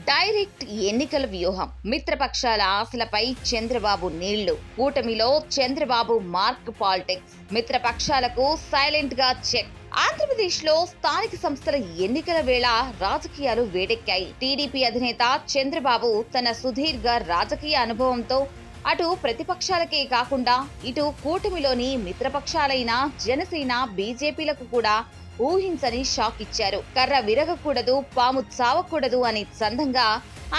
Direct ఎన్నికల వ్యూహం, మిత్రపక్షాల ఆశలపై చంద్రబాబు నీళ్లు, కూటమిలో చంద్రబాబు మార్క్ పాలిటిక్స్, మిత్రపక్షాలకు సైలెంట్ గా చెక్. ఆంధ్రప్రదేశ్ లో స్థానిక సంస్థల ఎన్నికల వేళ రాజకీయాలు వేడెక్కాయి. టీడీపీ అధినేత చంద్రబాబు తన సుదీర్ఘ రాజకీయ అనుభవంతో అటు ప్రతిపక్షాలకే కాకుండా ఇటు కూటమిలోని మిత్రపక్షాలైన జనసేన, బీజేపీలకు కూడా ఊహించని షాక్ ఇచ్చారు. కర్ర విరగకూడదు, పాము చావకూడదు అని చందంగా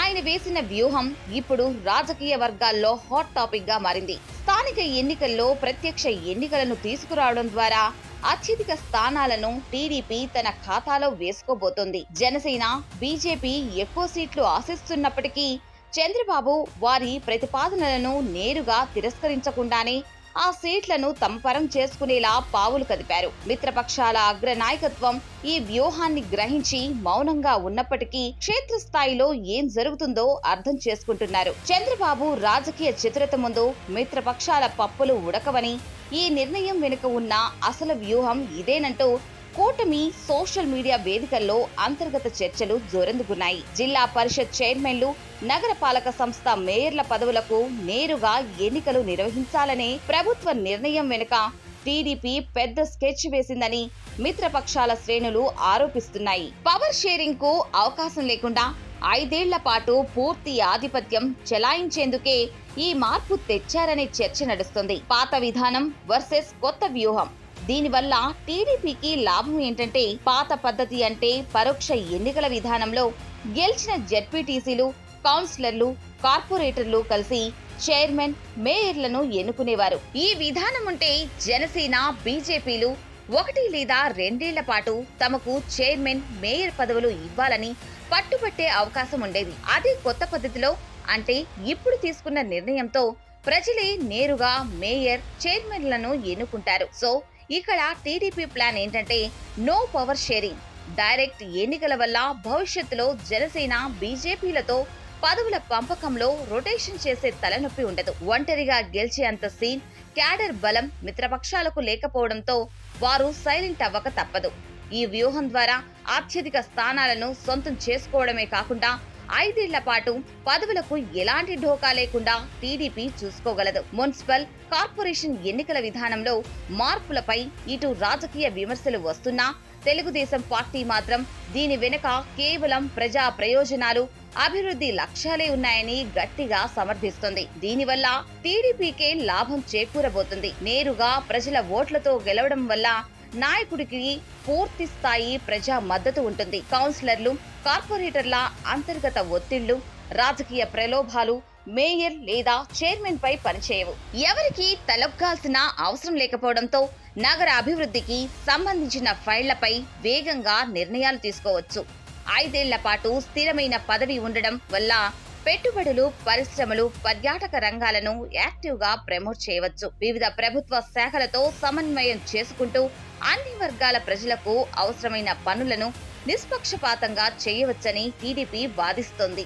ఆయన వేసిన వ్యూహం ఇప్పుడు రాజకీయ వర్గాల్లో హాట్ టాపిక్ గా మారింది. స్థానిక ఎన్నికల్లో ప్రత్యక్ష ఎన్నికలను తీసుకురావడం ద్వారా అత్యధిక స్థానాలను టీడీపీ తన ఖాతాలో వేసుకోబోతోంది. జనసేన, బీజేపీ ఎక్కువ సీట్లు ఆశిస్తున్నప్పటికీ చంద్రబాబు వారి ప్రతిపాదనలను నేరుగా తిరస్కరించకుండానే ఆ సీట్లను తమ పరం చేసుకునేలా పావులు కదిపారు. మిత్రపక్షాల అగ్ర నాయకత్వం ఈ వ్యూహాన్ని గ్రహించి మౌనంగా ఉన్నప్పటికీ క్షేత్రస్థాయిలో ఏం జరుగుతుందో అర్థం చేసుకుంటున్నారు. చంద్రబాబు రాజకీయ చతురత ముందు మిత్రపక్షాల పప్పులు ఉడకవని, ఈ నిర్ణయం వెనుక ఉన్న అసలు వ్యూహం ఇదేనంటూ కూటమి సోషల్ మీడియా వేదికల్లో అంతర్గత చర్చలు జోరందుకున్నాయి. జిల్లా పరిషత్ చైర్మన్లు, నగరపాలక సంస్థ మేయర్ల పదవులకు నేరుగా ఎన్నికలు నిర్వహించాలనే ప్రభుత్వ నిర్ణయం వెనుక టీడీపీ పెద్ద స్కెచ్ వేసిందని మిత్రపక్షాల శ్రేణులు ఆరోపిస్తున్నాయి. పవర్ షేరింగ్ కు అవకాశం లేకుండా 5 ఏళ్ల పాటు పూర్తి ఆధిపత్యం చెలాయించేందుకే ఈ మార్పు తెచ్చారనే చర్చ నడుస్తుంది. పాత విధానం వర్సెస్ కొత్త వ్యూహం. దీనివల్ల టీడీపీకి లాభం ఏంటంటే, పాత పద్ధతి అంటే పరోక్ష ఎన్నికల విధానంలో గెలిచిన జెడ్పీటీసీలు, కౌన్సిలర్లు, కార్పొరేటర్లు కలిసి చైర్మన్, మేయర్లను ఎన్నుకునేవారు. ఈ విధానం ఉంటే జనసేన, బీజేపీలు 1 లేదా 2 ఏళ్ల పాటు తమకు చైర్మన్, మేయర్ పదవులు ఇవ్వాలని పట్టుబట్టే అవకాశం ఉండేది. అదే కొత్త పద్ధతిలో అంటే ఇప్పుడు తీసుకున్న నిర్ణయంతో ప్రజలే నేరుగా మేయర్, చైర్మన్లను ఎన్నుకుంటారు. సో ఇక్కడ టీడీపీ ప్లాన్ ఏంటంటే నో పవర్ షేరింగ్. డైరెక్ట్ ఎన్నికల వల్ల భవిష్యత్తులో జనసేన, బీజేపీలతో పదవుల పంపకంలో రొటేషన్ చేసే తలనొప్పి ఉండదు. ఒంటరిగా గెలిచే అంత సీన్, క్యాడర్ బలం మిత్రపక్షాలకు లేకపోవడంతో వారు సైలెంట్ అవ్వక తప్పదు. ఈ వ్యూహం ద్వారా అత్యధిక స్థానాలను సొంతం చేసుకోవడమే కాకుండా 5 ఏళ్ల పాటు పదవులకు ఎలాంటి ఢోకా లేకుండా టీడీపీ చూసుకోగలదు. మున్సిపల్, కార్పొరేషన్ ఎన్నికల విధానంలో మార్పులపై ఇటు రాజకీయ విమర్శలు వస్తున్నా తెలుగుదేశం పార్టీ మాత్రం దీని వెనుక కేవలం ప్రజా ప్రయోజనాలు, అభివృద్ధి లక్ష్యాలే ఉన్నాయని గట్టిగా సమర్థిస్తుంది. దీనివల్ల టీడీపీకే లాభం చేకూరబోతుంది. నేరుగా ప్రజల ఓట్లతో గెలవడం వల్ల నాయకుడికి పూర్తి స్థాయి ప్రజా మద్దతు ఉంటుంది. కౌన్సిలర్లు, కార్పొరేటర్ల అంతర్గత ఒత్తిళ్లు, రాజకీయ ప్రలోభాలు మేయర్ లేదా చైర్మన్ పై పనిచేయవు. ఎవరికి తలొగ్గాల్సిన అవసరం లేకపోవడంతో నగర అభివృద్ధికి సంబంధించిన ఫైళ్లపై వేగంగా నిర్ణయాలు తీసుకోవచ్చు. 5 ఏళ్ల పాటు స్థిరమైన పదవి ఉండడం వల్ల పెట్టుబడులు, పరిశ్రమలు, పర్యాటక రంగాలను యాక్టివ్ గా ప్రమోట్ చేయవచ్చు. వివిధ ప్రభుత్వ శాఖలతో సమన్వయం చేసుకుంటూ అన్ని వర్గాల ప్రజలకు అవసరమైన పనులను నిష్పక్షపాతంగా చేయవచ్చని టీడీపీ వాదిస్తోంది.